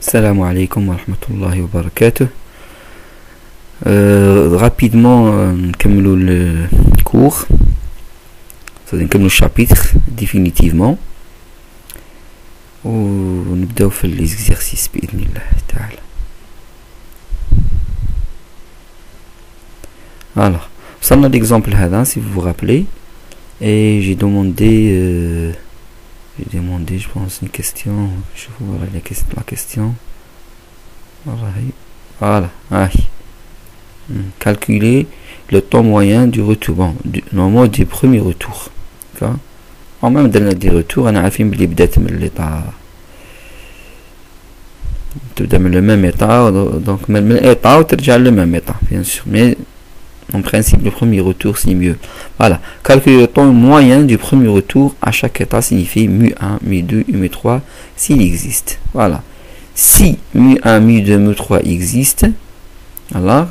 Salam alaikum wa rahmatullahi wa barakatuh. Rapidement, نكملوا le cours, c'est-à-dire نكملوا le chapitre définitivement ونبداو في l'exercice بإذن الله تعالى. Alors, وصلنا l'exemple هذا si vous vous rappelez, et j'ai demandé je pense une question, je vais voir la question. Voilà. Calculer le temps moyen du retour, normalement du premier retour. D'accord. En même temps des retours, on a fait بلي بدات من l'état, تبدا من le même état, donc من l'état وترجع le même état, bien sûr, mais en principe, le premier retour, c'est mieux. Voilà. Calculer le temps moyen du premier retour à chaque état signifie mu1, mu2, mu3, s'il existe. Voilà. Si mu1, mu2, mu3 existe, alors,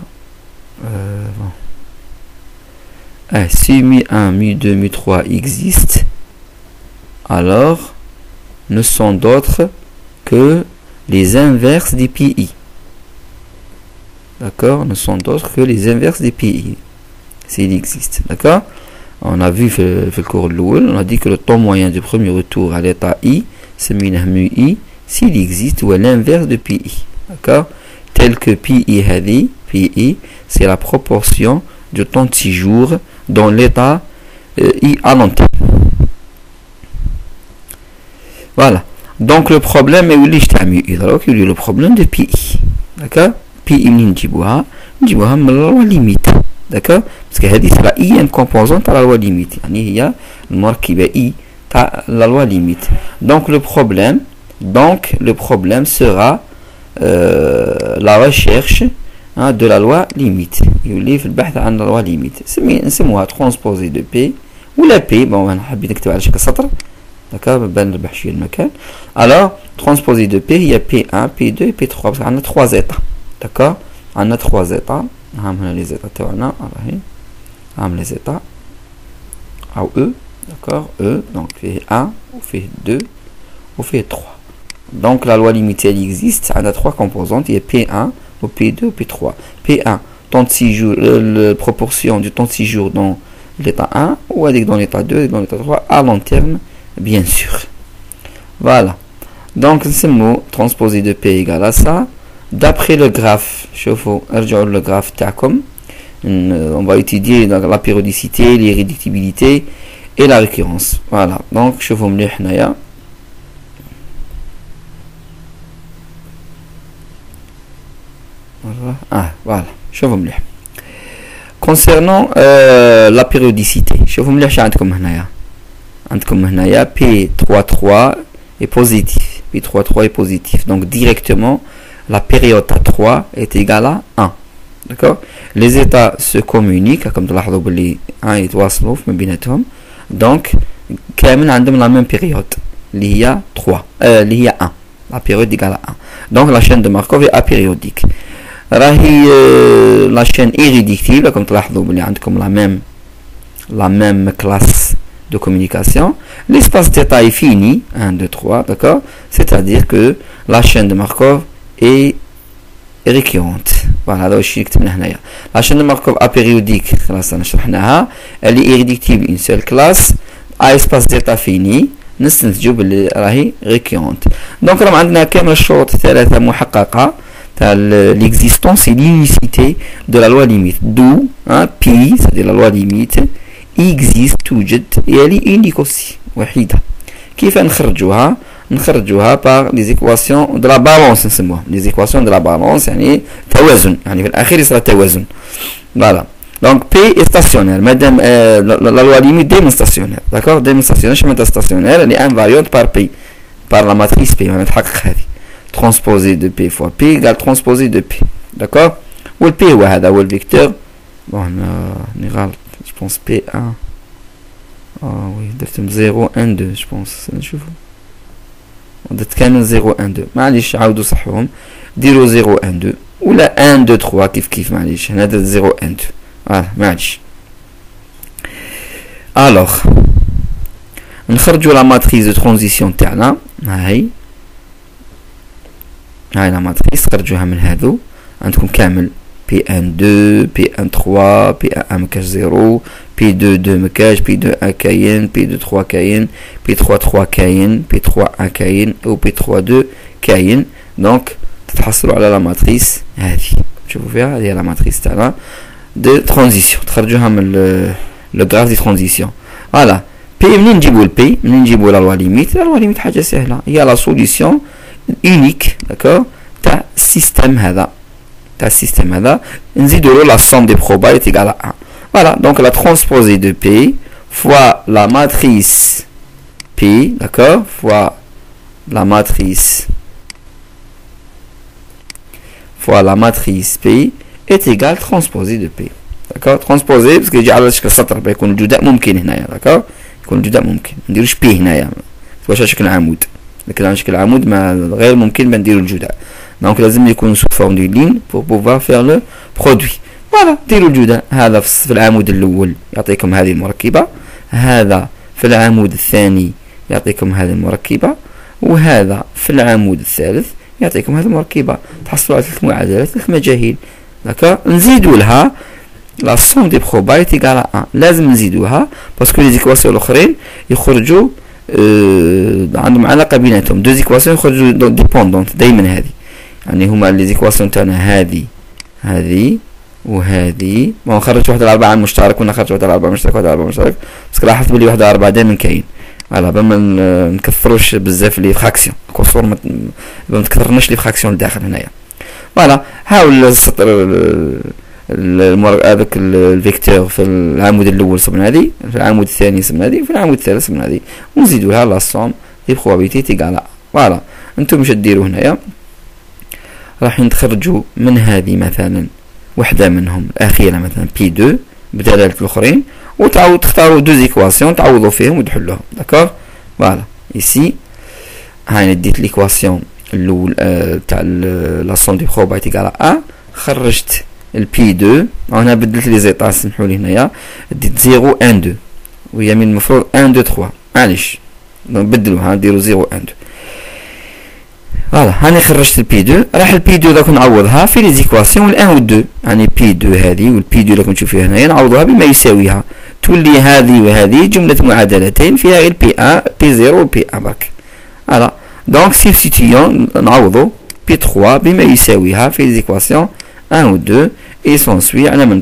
si mu1, mu2, mu3 existe, alors, ne sont d'autres que les inverses des PI. D'accord, ne sont d'autres que les inverses des PI, s'il existe. D'accord, on a vu le cours de l'OL, on a dit que le temps moyen du premier retour à l'état I, c'est mu I, s'il existe, ou à l'inverse de PI. D'accord, tel que PI, c'est la proportion du temps de séjour dans l'état I à long terme. Voilà, donc le problème est où le problème de PI. D'accord, PI منين نجيبوها من الروا ليميت. داكوغ باسكو هذه تبع اي ان كومبوزون تاع لا لوا ليميت، يعني هي المركبه اي تاع لا لوا ليميت. دونك le problème sera la recherche de la loi limite. يولي في البحث عن la loi limite نسموها ترانسبوزي دو بي ولا بي. بون انا حبيت نكتب على شكل سطر، داكوغ بان نربح شويه المكان. alors transposé de P, il y a P1, P2 et P3 parce qu'on a 3 états. D'accord, on a 3 états. On a les états تاعنا، on a les états A ou E. D'accord, E, donc fait 1 ou fait 2 ou fait 3. donc la loi limitée elle existe. On a 3 composantes, il y a P1 ou P2 ou P3. P1, temps de séjour, la proportion du temps de séjour dans l'état 1 ou avec dans l'état 2 et dans l'état 3 à long terme, bien sûr. Voilà, donc ce mot transposé de P égale à ça. D'après le graphe, le graphe TACOM, on va étudier la périodicité, l'irréductibilité et la récurrence. Voilà, donc je vous mets là. Voilà, je vous mets. Concernant la périodicité, je vous mets là. P33 est positif. P33 est positif, donc directement la période à 3 est égale à 1. D'accord, les états se communiquent comme tu l'as dit, 1 et 3 donc كامل عندهم la même période اللي هي 3 اللي هي 1. la période égale à 1. donc la chaîne de Markov est apériodique. راهي la chaîne irréductible comme تلاحظوا بلي عندكم la même classe de communication. L'espace θ est fini, 1, 2, 3, d'accord, c'est-à-dire que la chaîne de Markov est récurrente. Voilà, la chaîne de Markov apériodique, elle est irréductible, une seule classe à espace θ fini, نستنتجوا اللي راهي récurrente. donc راهم عندنا كامل الشروط الثلاثه محققه تاع l'existence et l'unicité de la loi limite, d'où P, c'est-à-dire la loi limite existe توجد et elle est unique aussi وحيدة. كيف نخرجوها par les équations de la balance نسموها les équations de la balance يعني توازن، يعني في الأخير يصير توازن. voilà, donc P est stationnaire madame la loi limite دائما stationnaire. d'accord, دائما stationnaire شمنتها stationnaire elle est invariante par P, par la matrice P. نتحقق هذه transposé de P fois P égale transposé de P. d'accord, و P هو هذا هو الفيكتور. bon نغلط je pense P1. oui, درتم 0 1 2 je pense. نشوفوا درت كامل 0 1 2 معليش عاودوا صحوهم ديروا 0 1 2 ولا 1 2 3 كيف معليش هنا درت 0 1 2 معليش. alors نخرجوا لا ماتريس دو ترانزيسيون تاعنا هاي هاي لا ماتريس تخرجوها من هذو عندكم كامل P1 2 P1 3 P1 مكاش 0 P2 2 مكاش P2 1 كاين P2 3 كاين P3 3 كاين P3 1 كاين و P3 2 كاين. دونك تتحصلوا على لا ماتريس هذه تشوفوا فيها هذه لا ماتريس تاعنا دو ترانزيسيون تخرجوها من لو غراف دي ترانزيسيون. فوالا بي منين نجيبو البي منين نجيبو لا لوا ليميت. لا لوا ليميت حاجه سهله هي لا سوليسيون اونيك داكور تاع السيستم هذا تاع السيستم هذا نزيدو له لا سوم دي بروبابيليتي ايغال 1. فوالا دونك لا ترانسبوزي دو بي فوا لا ماتريس بي داكور فوا لا ماتريس fois la matrice P est égale transposée de P. D'accord. Transposée parce que يجي على شكل سطر بيكون الجداء ممكن هنايا. d'accord. يكون الجداء ممكن نديروش P هنايا واش على شكل عمود لكن على شكل عمود ما غير ممكن بنديرو الجداء. دونك لازم يكون sous forme de ligne pour pouvoir faire le produit. فوالا ديروا الجداء هذا في العمود الاول يعطيكم هذه المركبة هذا في العمود الثاني يعطيكم هذه المركبة وهذا في العمود الثالث يعطيكم هذه المركبة. تحصلوا على 3 معادلات 3 مجاهيل. داكوغ نزيدوا لها لا سوم دي بروبابيليتي ايغال 1 لازم نزيدوها باسكو لي زيكواسيون الاخرين يخرجوا عندهم علاقة بيناتهم. دو زيكواسيون يخرجوا ديبوندونت دائما هذه يعني هما لي زيكواسيون تاعنا هذه وهذه ما نخرج واحد على 4 مشترك ونخرج واحد على 4 مشترك واحد على 4 مشترك باسكو لاحظت بلي واحد على 4 دائما كاين. فوالا بما نكثروش بزاف لي فراكسيون كسور ما تكثرناش لي فراكسيون لداخل هنايا. فوالا هاو السطر هذاك الفيكتور في العمود الاول صبنا هذه في العمود الثاني صبنا هذه في العمود الثالث صبنا هذه ونزيدوا لها لا سوم دي بروبابيليتي ايغال. فوالا انتم واش ديروا هنايا راح نخرجوا من هذه مثلا وحده منهم الاخيره مثلا P2 بدلاله الاخرين وتعاود تختاروا دو زيكواسيون تعوضوا فيهم وتحلوهم. داكوغ. فوالا ايسي هاي نديت ليكواسيون الاول تاع لا سوم دي بروبابيليتي ايغال 1 خرجت البي 2 وهنا بدلت لي زيطا سمحوا لي هنايا ديت 0 1 2 وهي من المفروض 1 2 3 معليش نبدلوها نديرو 0 1 2. فوالا هاني خرجت البي 2 راح البي 2 داك نعوضها في لي زيكواسيون ال1 و 2 يعني بي 2 هذه والبي 2 راكم تشوفوها هنايا نعوضوها بما يساويها تولي هذه وهذه جملة معادلتين فيها غير بي 1 بي 0 و بي 1 برك. فوالا دونك سيبستيتيون نعوضو بي 3 بما يساويها في لي زيكواسيون 1 و 2 اي سونسوي على ما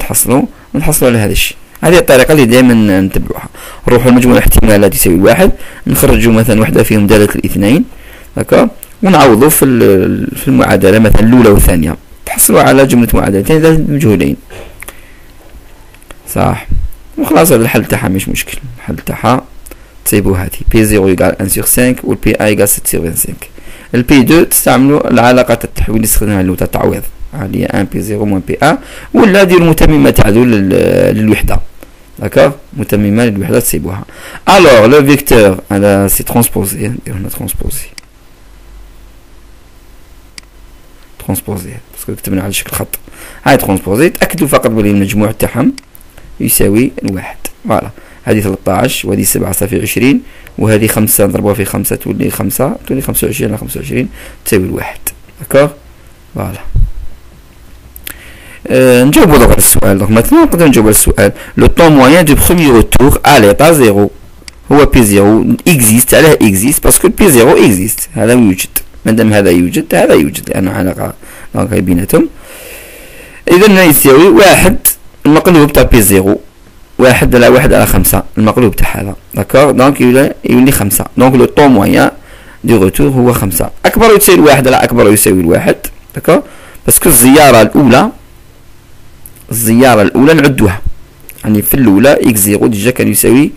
نحصلوا على هذا الشيء. هذه الطريقة اللي دائما نتبعوها. نروحوا لمجموع الاحتمالات يساوي 1 نخرجوا مثلا وحدة فيهم دالة الاثنين داكوغ ونعوضوا في المعادلة مثلا الأولى والثانية تحصلوا على جملة معادلتين ذات مجهولين صح. وخلاص هذا الحل تاعها مش مشكل. الحل تاعها تصيبوا هذه بي 0 يقال 1 sur 5 والبي 1 يقال 6 sur 25. البي 2 تستعملوا العلاقة التحويل اللي استخدمناها اللي هو التعويض هذه 1 بي 0 موان بي 1 ولا ديروا متممة تاعو للوحدة. داكوغ متممة للوحدة تصيبوها. الوغ لو فيكتور هذا سي ترانسبوزي نديرو هنا ترانسبوزي باسكو كتبنا على شكل خط. هاي ترانسبوزي تاكدوا فقط بلي المجموع تاعهم يساوي الواحد. فوالا هذه 13 وهذه 7 صافي 20 وهذه 5 نضربوها في 5 تولي 5 تولي 25 على 25 تساوي الواحد. داكوغ. فوالا نجاوبوا دابا على السؤال. دونك مثلا نقدر نجاوب على السؤال لو طون موين دو بروميير روتور ا ليطا 0 هو بي 0 اكزيست. علاه اكزيست باسكو بي 0 اكزيست هذا يوجد مادام هذا يوجد هذا يوجد لأنه علاقة دونك بيناتهم. إذا يساوي واحد المقلوب تاع بي 0 واحد على 1 على 5 المقلوب تاع هذا. داكوغ دونك يولي 5. دونك لو طون موين دو روتور هو 5 أكبر يساوي الواحد على أكبر يساوي الواحد. داكوغ باسكو الزيارة الأولى نعدوها يعني في الأولى إكس 0 ديجا كان يساوي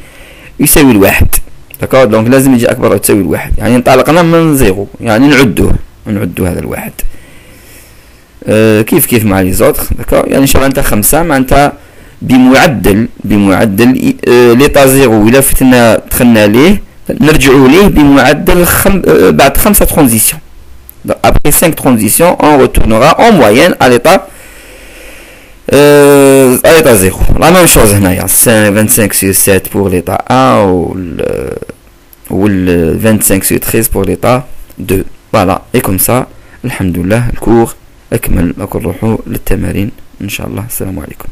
الواحد. داكوغ دونك لازم يجي أكبر تساوي الواحد يعني انطلقنا من 0 يعني نعدوه هذا الواحد كيف مع لي زوتر. داكوغ يعني شغل انت 5 معناتها بمعدل ليطا 0 إلا فتنا دخلنا ليه نرجعوا ليه بمعدل بعد 5 ترانزيسيون. après 5 transitions on retournera en moyenne à l'état 0. la même chose هنايا 25 sur 7 pour l'état 1 ou le 25 sur 13 pour l'état 2. voilà et comme ça الحمد لله الكور أكمل، نروحوا للتمارين إن شاء الله. السلام عليكم.